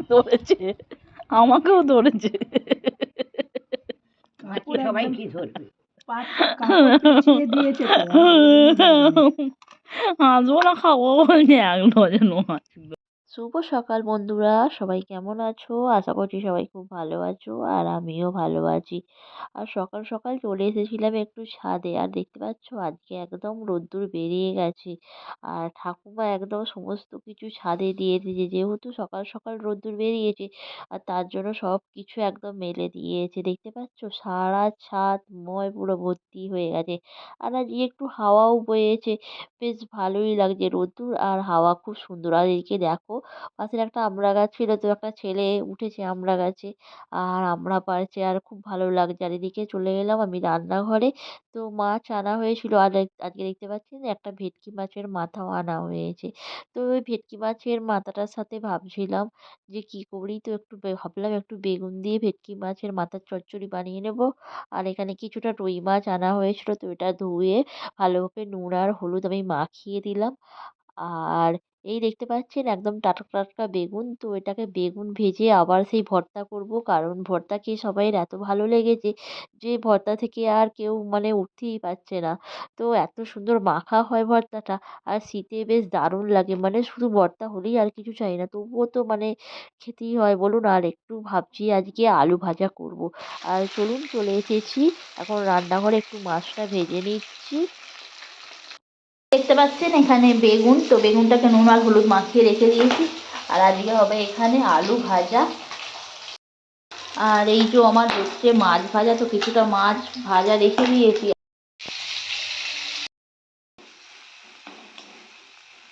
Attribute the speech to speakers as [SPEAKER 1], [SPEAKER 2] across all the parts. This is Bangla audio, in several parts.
[SPEAKER 1] ধরেছে, আমাকেও ধরেছে।
[SPEAKER 2] কাঁচি সবাই কি ধরবে? পেঁচিয়ে দিয়েছে তো
[SPEAKER 1] হাসবো না খাবো বলছে একলো যেন হাসলো। শুভ সকাল বন্ধুরা, সবাই কেমন আছো? আশা করছি সবাই খুব ভালো আছো, আর আমিও ভালো আছি। আর সকাল সকাল চলে এসেছিলাম একটু ছাদে, আর দেখতে পাচ্ছ আজকে একদম রোদ্দুর বেরিয়ে গেছে। আর ঠাকুমা একদম সমস্ত কিছু ছাদে দিয়ে দিয়েছে, যেহেতু সকাল সকাল রোদ্দুর বেরিয়েছে, আর তার জন্য সব কিছু একদম মেলে দিয়েছে। দেখতে পাচ্ছ সারা ছাদ ময় পুরো ভর্তি হয়ে গেছে। আর আজকে একটু হাওয়াও বয়েছে, বেশ ভালোই লাগছে। রোদ্দুর আর হাওয়া খুব সুন্দর। আর এদিকে দেখো, পাশের একটা আমড়া গাছ ছিল, তো একটা ছেলে উঠেছে আমড়া গাছে আর আমড়া পাড়ছে, আর খুব ভালো লাগছে। আর এদিকে চলে এলাম আমি রান্নাঘরে। তো মাছ আনা হয়েছিল, আর আজকে দেখতে পাচ্ছেন একটা ভেটকি মাছের মাথাও আনা হয়েছে। তো ওই ভেটকি মাছের মাথাটার সাথে ভাবছিলাম যে কি করি, তো একটু ভাবলাম একটু বেগুন দিয়ে ভেটকি মাছের মাথার চচ্চড়ি বানিয়ে নেব। আর এখানে কিছুটা রুই মাছ আনা হয়েছিল, তো এটা ধুয়ে ভালোভাবে নুন আর হলুদ আমি মাখিয়ে দিলাম। আর এই দেখতে পাচ্ছেন একদম টাটকা টাটকা বেগুন, তো এটাকে বেগুন ভেজে আবার সেই ভর্তা করব, কারণ ভর্তা খেয়ে সবাইয়ের এত ভালো লেগেছে যে ভর্তা থেকে আর কেউ মানে উঠতেই পারছে না। তো এত সুন্দর মাখা হয় ভর্তাটা, আর শীতে বেশ দারুণ লাগে, মানে শুধু ভর্তা হলেই আর কিছু চাই না, তবুও তো মানে খেতেই হয় বলুন। আর একটু ভাবছি আজকে আলু ভাজা করব। আর চলুন চলে এসেছি এখন রান্নাঘরে, একটু মাছটা ভেজে নিচ্ছি। দেখতে পাচ্ছেন এখানে বেগুন, তো বেগুনটাকে নুন আর হলুদ মাখিয়ে রেখে দিয়েছি। আর আজকে হবে এখানে আলু ভাজা। আর এই যে আমার হচ্ছে মাছ ভাজা, তো কিছুটা মাছ ভাজা রেখে দিয়েছি।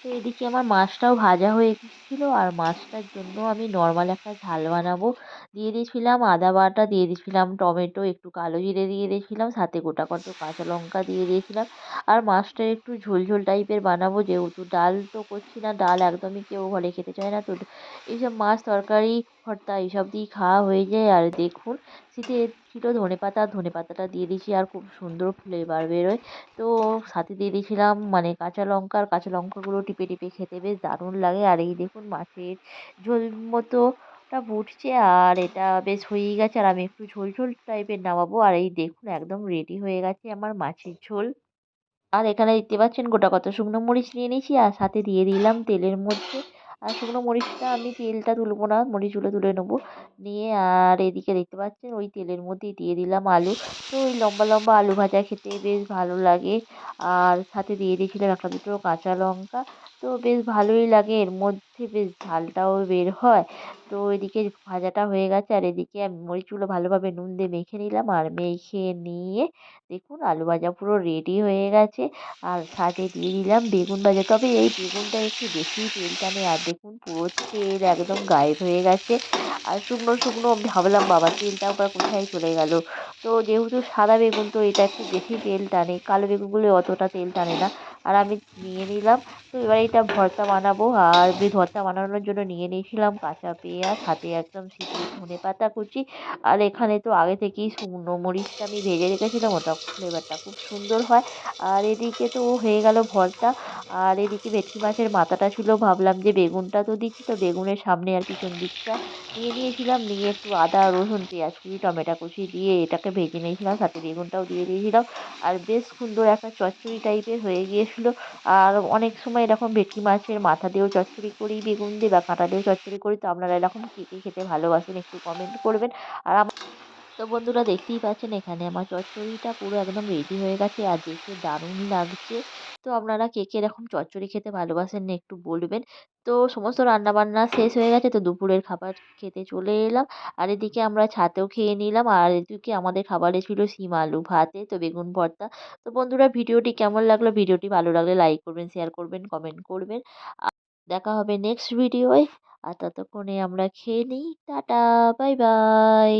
[SPEAKER 1] তো এদিকে আমার মাছটাও ভাজা হয়ে গেছিলো, আর মাছটার জন্য আমি নর্মাল একটা ঝাল বানাবো। দিয়ে দিয়েছিলাম আদা বাটা, দিয়ে দিয়েছিলাম টমেটো, একটু কালো জিরে দিয়ে দিয়েছিলাম, সাথে গোটা কত কাঁচা লঙ্কা দিয়ে দিয়েছিলাম। আর মাছটা একটু ঝোল ঝোল টাইপের বানাবো, যেহেতু ডাল তো করছি না, ডাল একদমই কেউ ঘরে খেতে চায় না। তো এইসব মাছ তরকারি ভর্তা এইসব দিয়েই খাওয়া হয়ে যায়। আর দেখুন শীতে ছিল ধনেপাতা, ধনেপাতাটা দিয়ে দিয়েছি, আর খুব সুন্দর ফ্লেভার বেরোয়। তো সাথে দিয়ে দিয়েছিলাম মানে কাঁচা লঙ্কা, আর কাঁচা লঙ্কাগুলো টিপে টিপে খেতে বেশ দারুণ লাগে। আর এই দেখুন মাছের ঝোল মতোটা ফুটছে, আর এটা বেশ হয়েই গেছে। আর আমি একটু ঝোল ঝোল টাইপের নামাবো। আর এই দেখুন একদম রেডি হয়ে গেছে আমার মাছের ঝোল। আর এখানে দেখতে পাচ্ছেন গোটা কত শুকনো মরিচ নিয়ে নিয়েছি, আর সাথে দিয়ে দিলাম তেলের মধ্যে। আর শুকনো মরিচটা আমি তেলটা তুলবো না, মরিচগুলো তুলে নেবো নিয়ে। আর এদিকে দেখতে পাচ্ছেন ওই তেলের মধ্যেই দিয়ে দিলাম আলু। তো ওই লম্বা লম্বা আলু ভাজা খেতে বেশ ভালো লাগে। আর সাথে দিয়ে দিয়েছিলাম একটা দুটো কাঁচা লঙ্কা। তো বেশ ভালোই লাগে, এর মধ্যে বেশ ঝালটাও বের হয়। তো এদিকে ভাজাটা হয়ে গেছে, আর এদিকে আমি মরিচগুলো ভালোভাবে নুন দিয়ে মেখে নিলাম। আর মেখে নিয়ে দেখুন আলু ভাজা পুরো রেডি হয়ে গেছে। আর সাথে দিয়ে দিলাম বেগুন ভাজা, তবে এই বেগুনটা একটু বেশিই তেল টানে। আর দেখুন পুরো তেল একদম গায়েব হয়ে গেছে। আর শুকনো শুকনো ভাবলাম বাবা তেলটা আবার কোথায় চলে গেল। তো যেহেতু সাদা বেগুন, তো এটা একটু বেশি তেল টানে, কালো বেগুনগুলো অতটা তেল টানে না। আর আমি নিয়ে নিলাম। তো এবার এটা ভর্তা বানাবো। আর ভর্তা বানানোর জন্য নিয়ে নিয়েছিলাম কাঁচা পেঁয়াজ, হাতে একদম সিটিয়ে ধনেপাতা কুচি। আর এখানে তো আগে থেকেই শুকনো মরিচটা আমি ভেজে রেখেছিলাম, ওটা ফ্লেভারটা খুব সুন্দর হয়। আর এদিকে তো হয়ে গেল ভর্তা। আর এদিকে ভেটকি মাছের মাথাটা ছিল, ভাবলাম যে বেগুনটা তো দিচ্ছি, তো বেগুনের সামনে আর পিছন দিকটা নিয়ে নিয়েছিলাম, নিয়ে একটু আদা রসুন পেঁয়াজ কুচি টমেটো কুচি দিয়ে এটাকে ভেজে নিয়েছিলাম, সাথে বেগুনটাও দিয়ে দিয়েছিলাম। আর বেশ সুন্দর একটা চচ্চড়ি টাইপের হয়ে গিয়েছিলো। আর অনেক সময় এরকম ভেটকি মাছের মাথা দিয়েও চচ্চড়ি করি, বেগুন দিয়ে বা কাঁটা দিয়েও চচ্চড়ি করি। তো আপনারা এরকম কে কে খেতে ভালোবাসেন একটু কমেন্ট করবেন। আর তো বন্ধুরা দেখতেই পাচ্ছেন এখানে আমার চচ্চড়িটা পুরো একদম রেডি হয়ে গেছে, আর দেখে দারুণ লাগছে। তো আপনারা কে কে এরকম চচ্চড়ি খেতে ভালোবাসেন না একটু বলবেন। তো সমস্ত রান্নাবান্না শেষ হয়ে গেছে, তো দুপুরের খাবার খেতে চলে এলাম। আর এদিকে আমরা ছাতেও খেয়ে নিলাম। আর এদিকে আমাদের খাবারে ছিল শিম আলু ভাতে, তো বেগুন ভর্তা। তো বন্ধুরা ভিডিওটি কেমন লাগলো, ভিডিওটি ভালো লাগলে লাইক করবেন, শেয়ার করবেন, কমেন্ট করবেন। আর দেখা হবে নেক্সট ভিডিওয়। আর ততক্ষণে আমরা খেয়ে নিই। Tata, bye bye.